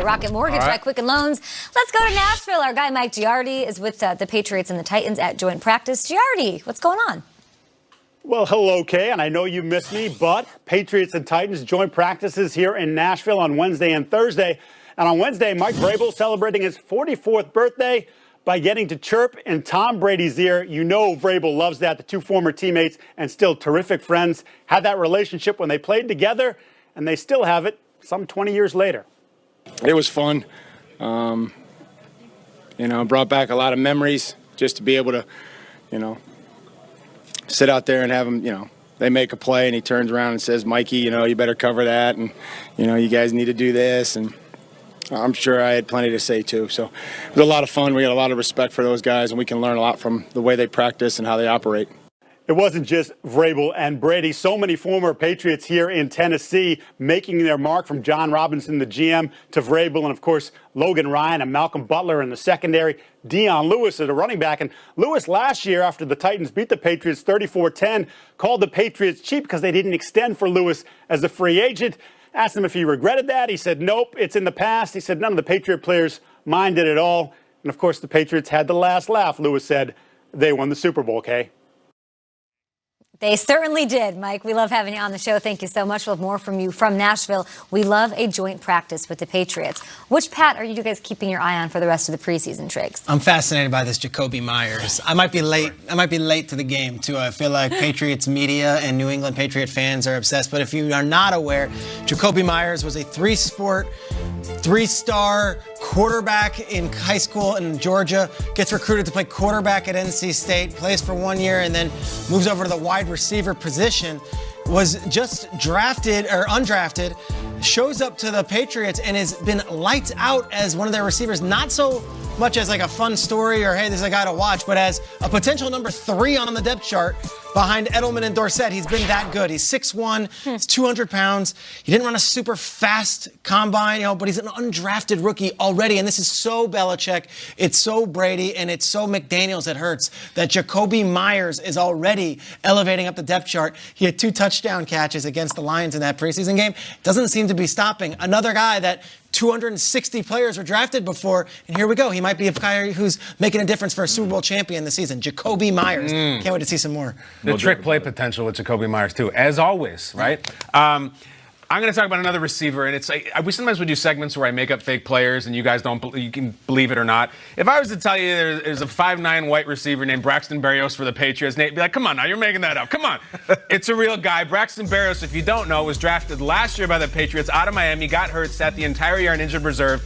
Rocket Mortgage by Quicken Loans. Let's go to Nashville. Our guy Mike Giardi is with the Patriots and the Titans at joint practice. Giardi, what's going on? Well, hello, Kay, and I know you missed me, but Patriots and Titans joint practices here in Nashville on Wednesday and Thursday. And on Wednesday, Mike Vrabel celebrating his 44th birthday by getting to chirp in Tom Brady's ear. You know Vrabel loves that. The two former teammates and still terrific friends had that relationship when they played together, and they still have it some 20 years later. It was fun. Brought back a lot of memories just to be able to, sit out there and have him, they make a play and he turns around and says, Mikey, you better cover that, and, you guys need to do this. And I'm sure I had plenty to say, too. So it was a lot of fun. We got a lot of respect for those guys, and we can learn a lot from the way they practice and how they operate. It wasn't just Vrabel and Brady. So many former Patriots here in Tennessee making their mark, from John Robinson, the GM, to Vrabel, and, of course, Logan Ryan and Malcolm Butler in the secondary. Dion Lewis at a running back. And Lewis last year, after the Titans beat the Patriots 34-10, called the Patriots cheap because they didn't extend for Lewis as a free agent. Asked him if he regretted that. He said, nope, it's in the past. He said none of the Patriot players minded at all. And, of course, the Patriots had the last laugh. Lewis said they won the Super Bowl, Kay. They certainly did, Mike. We love having you on the show. Thank you so much. We'll have more from you from Nashville. We love a joint practice with the Patriots. Which Pat are you guys keeping your eye on for the rest of the preseason, Triggs? I'm fascinated by this Jacoby Myers. I might be late. I might be late to the game, too. I feel like Patriots media and New England Patriot fans are obsessed. But if you are not aware, Jacoby Myers was a three-sport, three-star quarterback in high school in Georgia, gets recruited to play quarterback at NC State, plays for 1 year, and then moves over to the wide receiver position. Was just drafted or undrafted, shows up to the Patriots and has been lights out as one of their receivers, not so much as like a fun story or, hey, this is a guy to watch, but as a potential number 3 on the depth chart behind Edelman and Dorsett. He's been that good. He's 6'1", he's 200 pounds. He didn't run a super fast combine, but he's an undrafted rookie already. And this is so Belichick, it's so Brady, and it's so McDaniels at Hurts that Jacoby Myers is already elevating up the depth chart. He had 2 touchdown catches against the Lions in that preseason game. Doesn't seem to be stopping. Another guy that 260 players were drafted before, and here we go. He might be a guy who's making a difference for a Super Bowl champion this season. Jacoby Myers. Can't wait to see some more. The trick play potential with Jacoby Myers, too, as always, right? I'm going to talk about another receiver, and it's like, we sometimes would do segments where I make up fake players, and you guys you can believe it or not. If I was to tell you there's a 5'9" white receiver named Braxton Berrios for the Patriots, Nate, be like, come on now, you're making that up. Come on. It's a real guy. Braxton Berrios, if you don't know, was drafted last year by the Patriots out of Miami, got hurt, sat the entire year on injured reserve,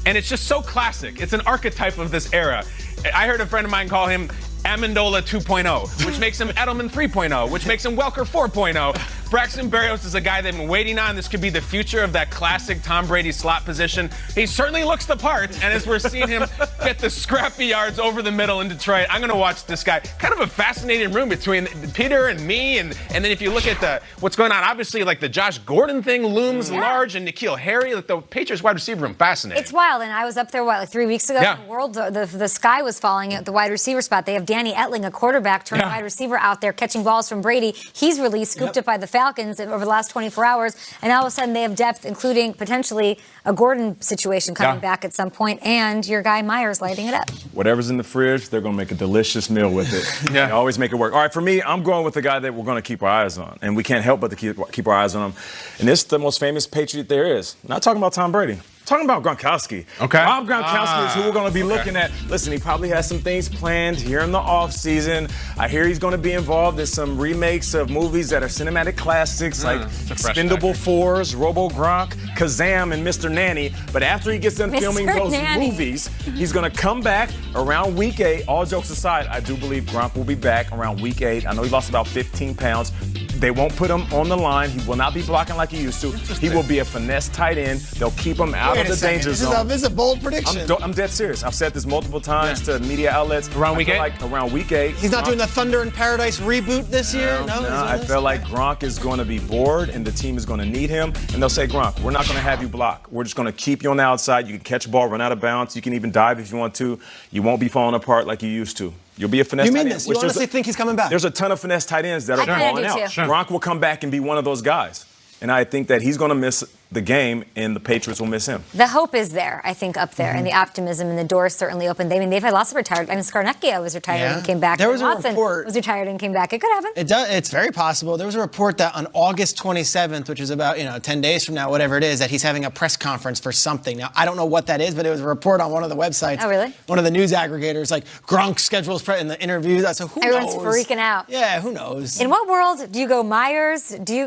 and it's just so classic. It's an archetype of this era. I heard a friend of mine call him Amendola 2.0, which makes him Edelman 3.0, which makes him Welker 4.0. Braxton Berrios is a guy they've been waiting on. This could be the future of that classic Tom Brady slot position. He certainly looks the part, and as we're seeing him get the scrappy yards over the middle in Detroit, I'm going to watch this guy. Kind of a fascinating room between Peter and me, and then if you look at what's going on, obviously, like the Josh Gordon thing looms large, and N'Keal Harry, like the Patriots wide receiver room, fascinating. It's wild, and I was up there, like 3 weeks ago? Yeah. The sky was falling at the wide receiver spot. They have Danny Etling, a quarterback turned wide receiver, out there catching balls from Brady. He's released, scooped up by the Falcons over the last 24 hours, and all of a sudden they have depth, including potentially a Gordon situation coming back at some point, and your guy Myers lighting it up. Whatever's in the fridge, they're going to make a delicious meal with it. They always make it work. All right, for me, I'm going with the guy that we're going to keep our eyes on, and we can't help but to keep our eyes on him. And this is the most famous Patriot there is. Not talking about Tom Brady. Talking about Gronkowski. Okay. Rob Gronkowski is who we're going to be looking at. Listen, he probably has some things planned here in the offseason. I hear he's going to be involved in some remakes of movies that are cinematic classics like Expendable 4s, Robo Gronk, Kazam, and Mr. Nanny. But after he gets done filming those movies, he's going to come back around week 8. All jokes aside, I do believe Gronk will be back around week 8. I know he lost about 15 pounds. They won't put him on the line. He will not be blocking like he used to. He will be a finesse tight end. They'll keep him out of the danger zone. This is a bold prediction. I'm dead serious. I've said this multiple times to media outlets. Around week 8? Like around week 8. He's not doing the Thunder in Paradise reboot this year? No, I feel like Gronk is going to be bored and the team is going to need him. And they'll say, Gronk, we're not going to have you block. We're just going to keep you on the outside. You can catch a ball, run out of bounds. You can even dive if you want to. You won't be falling apart like you used to. You'll be a finesse tight end. You mean this? You honestly think he's coming back? There's a ton of finesse tight ends that are falling out. Sure. Gronk will come back and be one of those guys. And I think that he's going to miss the game, and the Patriots will miss him. The hope is there, I think, up there, and the optimism, and the door is certainly open. They've had lots of retired. I mean, Scarnecchia was retired and came back. There was a Watson report. was retired and came back. It could happen. It's very possible. There was a report that on August 27th, which is about 10 days from now, whatever it is, that he's having a press conference for something. Now, I don't know what that is, but it was a report on one of the websites. Oh, really? One of the news aggregators, like Gronk schedules in the interviews. So who Everyone's knows? freaking out. Yeah, who knows? In what world do you go Myers? Do you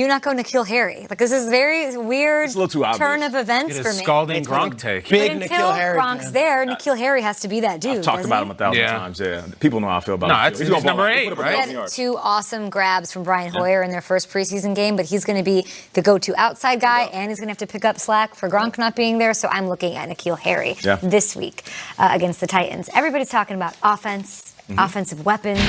not go N'Keal Harry? Like, this is very weird It's a little too obvious. turn of events It for is me. scalding Gronk take. Big But until N'Keal Harry Gronk's fan. there, N'Keal Harry has to be that dude. I've talked about him 1,000 Yeah. times. Yeah, people know how I feel about No, him. it's He's gonna number ball out. 8, He'll put up right? 1,000 They had yards. 2 awesome grabs from Brian Hoyer in their first preseason game, but he's going to be the go-to outside guy, and he's going to have to pick up slack for Gronk not being there. So I'm looking at N'Keal Harry this week against the Titans. Everybody's talking about offense, offensive weapons.